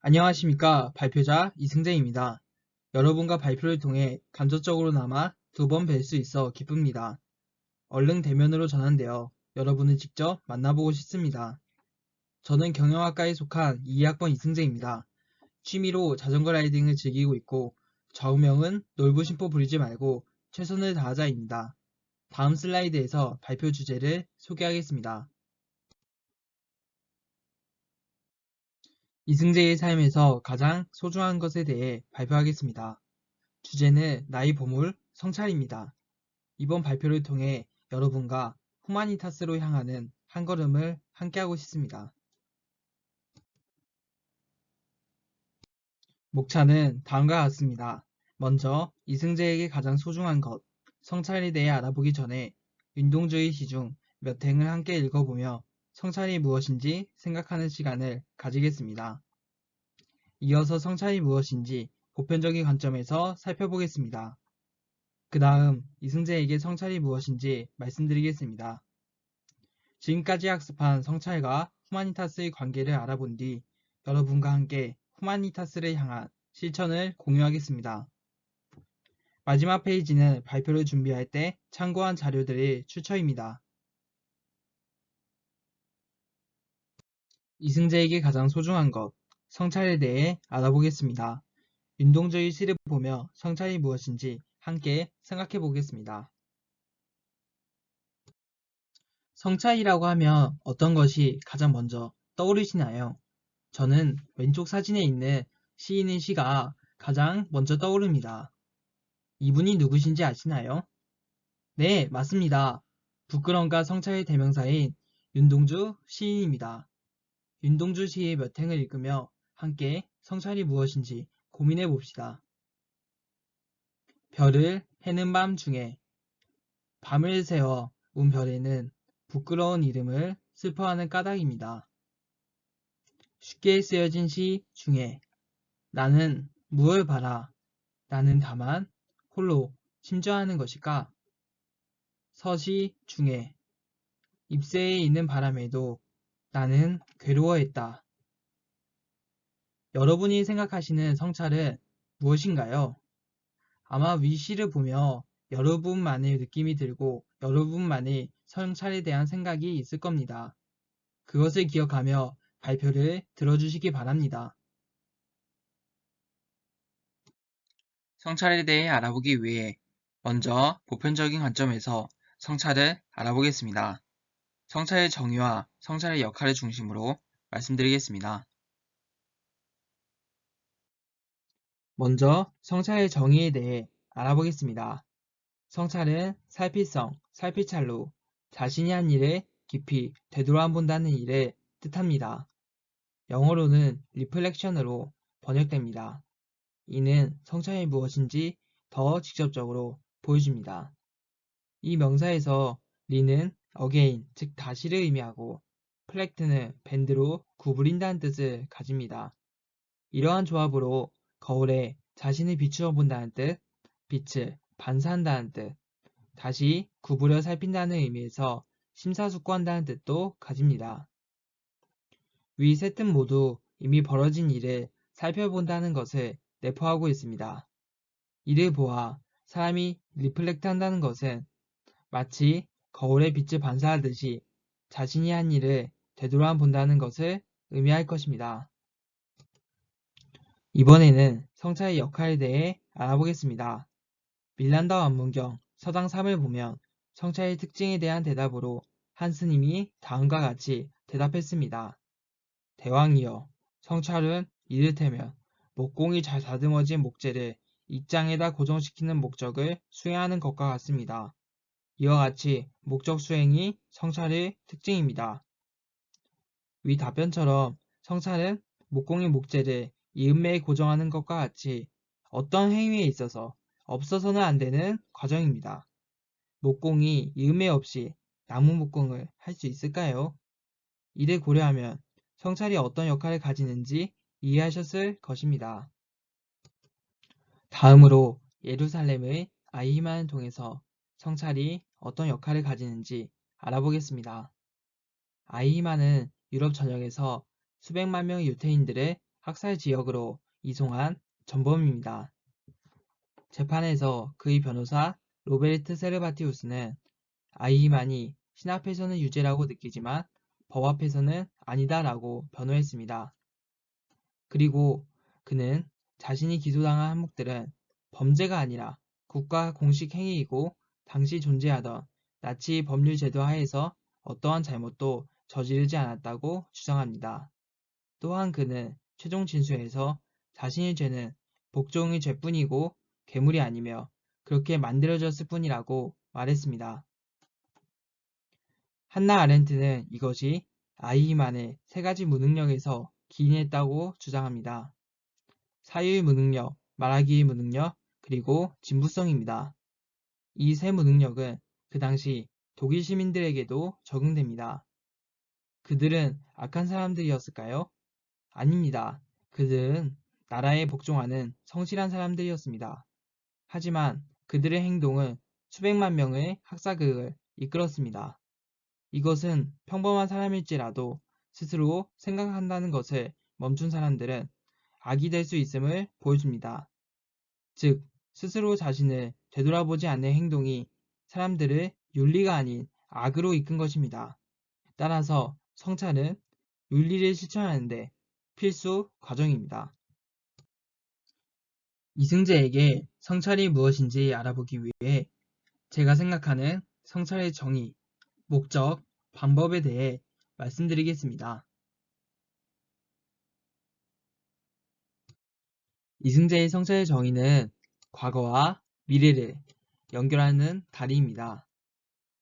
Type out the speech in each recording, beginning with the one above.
안녕하십니까. 발표자 이승재입니다. 여러분과 발표를 통해 간접적으로나마 두 번 뵐 수 있어 기쁩니다. 얼른 대면으로 전환되어 여러분을 직접 만나보고 싶습니다. 저는 경영학과에 속한 2학번 이승재입니다. 취미로 자전거 라이딩을 즐기고 있고 좌우명은 놀부심보 부리지 말고 최선을 다하자입니다. 다음 슬라이드에서 발표 주제를 소개하겠습니다. 이승재의 삶에서 가장 소중한 것에 대해 발표하겠습니다. 주제는 나의 보물, 성찰입니다. 이번 발표를 통해 여러분과 후마니타스로 향하는 한 걸음을 함께하고 싶습니다. 목차는 다음과 같습니다. 먼저 이승재에게 가장 소중한 것, 성찰에 대해 알아보기 전에 윤동주의 시 중 몇 행을 함께 읽어보며 성찰이 무엇인지 생각하는 시간을 가지겠습니다. 이어서 성찰이 무엇인지 보편적인 관점에서 살펴보겠습니다. 그 다음 이승재에게 성찰이 무엇인지 말씀드리겠습니다. 지금까지 학습한 성찰과 후마니타스의 관계를 알아본 뒤 여러분과 함께 후마니타스를 향한 실천을 공유하겠습니다. 마지막 페이지는 발표를 준비할 때 참고한 자료들의 출처입니다. 이승재에게 가장 소중한 것, 성찰에 대해 알아보겠습니다. 윤동주의 시를 보며 성찰이 무엇인지 함께 생각해 보겠습니다. 성찰이라고 하면 어떤 것이 가장 먼저 떠오르시나요? 저는 왼쪽 사진에 있는 시인의 시가 가장 먼저 떠오릅니다. 이분이 누구신지 아시나요? 네, 맞습니다. 부끄러움과 성찰의 대명사인 윤동주 시인입니다. 윤동주 시의 몇 행을 읽으며 함께 성찰이 무엇인지 고민해 봅시다. 별을 해는 밤 중에 밤을 새워 운 별에는 부끄러운 이름을 슬퍼하는 까닭입니다. 쉽게 쓰여진 시 중에 나는 무얼 바라 나는 다만 홀로 심주하는 것일까? 서시 중에 잎새에 있는 바람에도 나는 괴로워했다. 여러분이 생각하시는 성찰은 무엇인가요? 아마 위 시를 보며 여러분만의 느낌이 들고 여러분만의 성찰에 대한 생각이 있을 겁니다. 그것을 기억하며 발표를 들어주시기 바랍니다. 성찰에 대해 알아보기 위해 먼저 보편적인 관점에서 성찰을 알아보겠습니다. 성찰의 정의와 성찰의 역할을 중심으로 말씀드리겠습니다. 먼저 성찰의 정의에 대해 알아보겠습니다. 성찰은 살피성, 살피찰로 자신이 한 일에 깊이 되돌아본다는 일을 뜻합니다. 영어로는 리플렉션으로 번역됩니다. 이는 성찰이 무엇인지 더 직접적으로 보여줍니다. 이 명사에서 리는 again, 즉 다시를 의미하고 플렉트는 밴드로 구부린다는 뜻을 가집니다. 이러한 조합으로 거울에 자신을 비추어 본다는 뜻, 빛을 반사한다는 뜻, 다시 구부려 살핀다는 의미에서 심사숙고한다는 뜻도 가집니다. 위 세 뜻 모두 이미 벌어진 일을 살펴본다는 것을 내포하고 있습니다. 이를 보아 사람이 리플렉트 한다는 것은 마치 거울에 빛을 반사하듯이 자신이 한 일을 되돌아본다는 것을 의미할 것입니다. 이번에는 성찰의 역할에 대해 알아보겠습니다. 밀란다 완문경 서당 3을 보면 성찰의 특징에 대한 대답으로 한 스님이 다음과 같이 대답했습니다. 대왕이여, 성찰은 이를테면 목공이 잘 다듬어진 목재를 입장에다 고정시키는 목적을 수행하는 것과 같습니다. 이와 같이 목적 수행이 성찰의 특징입니다. 위 답변처럼 성찰은 목공의 목재를 이음매에 고정하는 것과 같이 어떤 행위에 있어서 없어서는 안 되는 과정입니다. 목공이 이음매 없이 나무 목공을 할 수 있을까요? 이를 고려하면 성찰이 어떤 역할을 가지는지 이해하셨을 것입니다. 다음으로 예루살렘의 아이히만을 통해서 성찰이 어떤 역할을 가지는지 알아보겠습니다. 아이히만은 유럽 전역에서 수백만 명의 유태인들을 학살 지역으로 이송한 전범입니다. 재판에서 그의 변호사 로베르트 세르바티우스는 아이히만이 신 앞에서는 유죄라고 느끼지만 법 앞에서는 아니다라고 변호했습니다. 그리고 그는 자신이 기소당한 항목들은 범죄가 아니라 국가 공식 행위이고 당시 존재하던 나치 법률 제도 하에서 어떠한 잘못도 저지르지 않았다고 주장합니다. 또한 그는 최종 진술에서 자신의 죄는 복종의 죄뿐이고 괴물이 아니며 그렇게 만들어졌을 뿐이라고 말했습니다. 한나 아렌트는 이것이 아이히만의 세 가지 무능력에서 기인했다고 주장합니다. 사유의 무능력, 말하기의 무능력, 그리고 진부성입니다. 이 세 무능력은 그 당시 독일 시민들에게도 적용됩니다. 그들은 악한 사람들이었을까요? 아닙니다. 그들은 나라에 복종하는 성실한 사람들이었습니다. 하지만 그들의 행동은 수백만 명의 학사극을 이끌었습니다. 이것은 평범한 사람일지라도 스스로 생각한다는 것을 멈춘 사람들은 악이 될 수 있음을 보여줍니다. 즉, 스스로 자신을 되돌아보지 않는 행동이 사람들을 윤리가 아닌 악으로 이끈 것입니다. 따라서 성찰은 윤리를 실천하는데 필수 과정입니다. 이승재에게 성찰이 무엇인지 알아보기 위해 제가 생각하는 성찰의 정의, 목적, 방법에 대해 말씀드리겠습니다. 이승재의 성찰의 정의는 과거와 미래를 연결하는 다리입니다.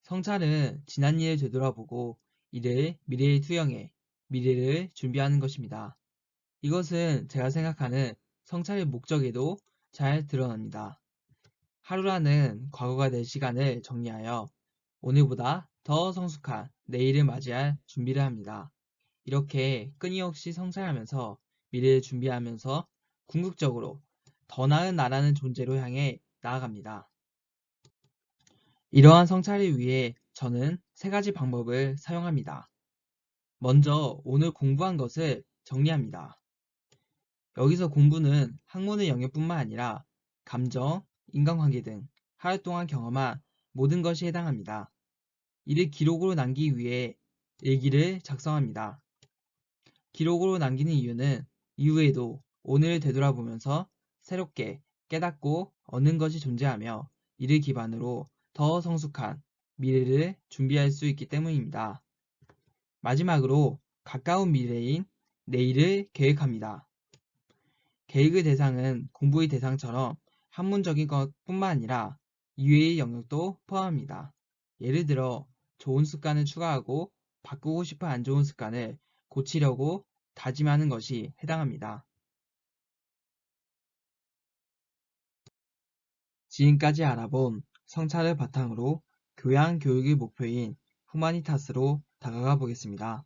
성찰은 지난 일을 되돌아보고 이를 미래에 투영해 미래를 준비하는 것입니다. 이것은 제가 생각하는 성찰의 목적에도 잘 드러납니다. 하루라는 과거가 될 시간을 정리하여 오늘보다 더 성숙한 내일을 맞이할 준비를 합니다. 이렇게 끊임없이 성찰하면서 미래를 준비하면서 궁극적으로 더 나은 나라는 존재로 향해 나아갑니다. 이러한 성찰을 위해 저는 세 가지 방법을 사용합니다. 먼저 오늘 공부한 것을 정리합니다. 여기서 공부는 학문의 영역뿐만 아니라 감정, 인간관계 등 하루 동안 경험한 모든 것이 해당합니다. 이를 기록으로 남기기 위해 일기를 작성합니다. 기록으로 남기는 이유는 이후에도 오늘을 되돌아보면서 새롭게 깨닫고 얻는 것이 존재하며 이를 기반으로 더 성숙한 미래를 준비할 수 있기 때문입니다. 마지막으로 가까운 미래인 내일을 계획합니다. 계획의 대상은 공부의 대상처럼 학문적인 것뿐만 아니라 이외의 영역도 포함합니다. 예를 들어 좋은 습관을 추가하고 바꾸고 싶은 안 좋은 습관을 고치려고 다짐하는 것이 해당합니다. 지금까지 알아본 성찰을 바탕으로 교양 교육의 목표인 후마니타스로 다가가 보겠습니다.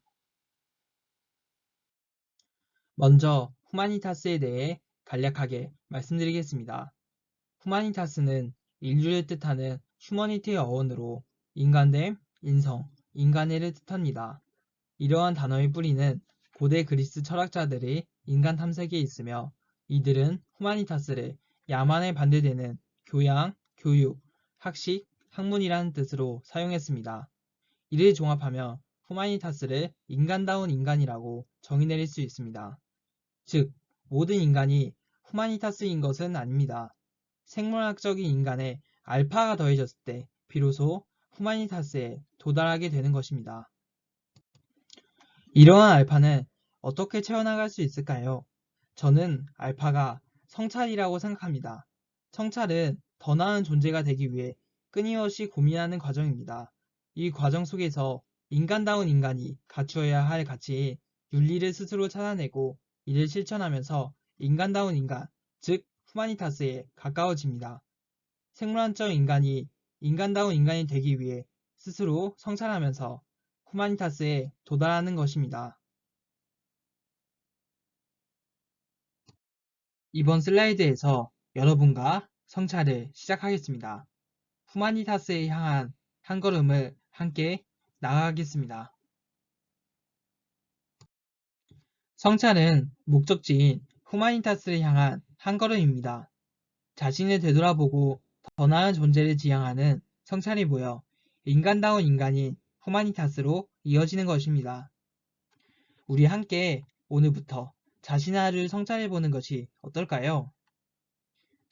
먼저 후마니타스에 대해 간략하게 말씀드리겠습니다. 후마니타스는 인류를 뜻하는 휴머니티의 어원으로 인간됨, 인성, 인간애를 뜻합니다. 이러한 단어의 뿌리는 고대 그리스 철학자들의 인간 탐색에 있으며 이들은 후마니타스를 야만에 반대되는 교양, 교육, 학식, 학문이라는 뜻으로 사용했습니다. 이를 종합하며 후마니타스를 인간다운 인간이라고 정의 내릴 수 있습니다. 즉, 모든 인간이 후마니타스인 것은 아닙니다. 생물학적인 인간에 알파가 더해졌을 때 비로소 후마니타스에 도달하게 되는 것입니다. 이러한 알파는 어떻게 채워나갈 수 있을까요? 저는 알파가 성찰이라고 생각합니다. 성찰은 더 나은 존재가 되기 위해 끊임없이 고민하는 과정입니다. 이 과정 속에서 인간다운 인간이 갖추어야 할 가치인 윤리를 스스로 찾아내고 이를 실천하면서 인간다운 인간, 즉 후마니타스에 가까워집니다. 생물학적 인간이 인간다운 인간이 되기 위해 스스로 성찰하면서 후마니타스에 도달하는 것입니다. 이번 슬라이드에서 여러분과 성찰을 시작하겠습니다. 후마니타스에 향한 한 걸음을 함께 나아가겠습니다. 성찰은 목적지인 후마니타스를 향한 한 걸음입니다. 자신을 되돌아보고 더 나은 존재를 지향하는 성찰이 모여 인간다운 인간인 후마니타스로 이어지는 것입니다. 우리 함께 오늘부터 자신의 하루를 성찰해보는 것이 어떨까요?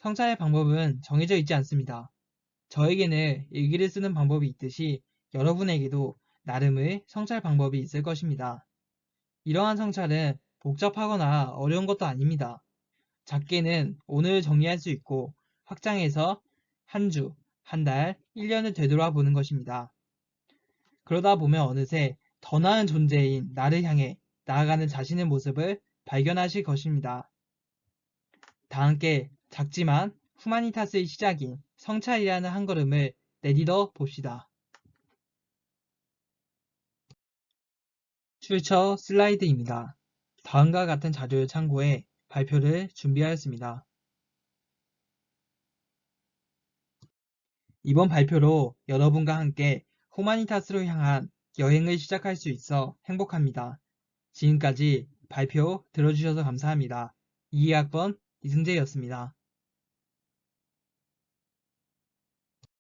성찰의 방법은 정해져 있지 않습니다. 저에게는 일기를 쓰는 방법이 있듯이 여러분에게도 나름의 성찰 방법이 있을 것입니다. 이러한 성찰은 복잡하거나 어려운 것도 아닙니다. 작게는 오늘 정리할 수 있고 확장해서 한 주, 한 달, 1년을 되돌아보는 것입니다. 그러다 보면 어느새 더 나은 존재인 나를 향해 나아가는 자신의 모습을 발견하실 것입니다. 다 함께 작지만 후마니타스의 시작인 성찰이라는 한 걸음을 내딛어 봅시다. 출처 슬라이드입니다. 다음과 같은 자료를 참고해 발표를 준비하였습니다. 이번 발표로 여러분과 함께 후마니타스로 향한 여행을 시작할 수 있어 행복합니다. 지금까지 발표 들어주셔서 감사합니다. 2학번 이승재였습니다.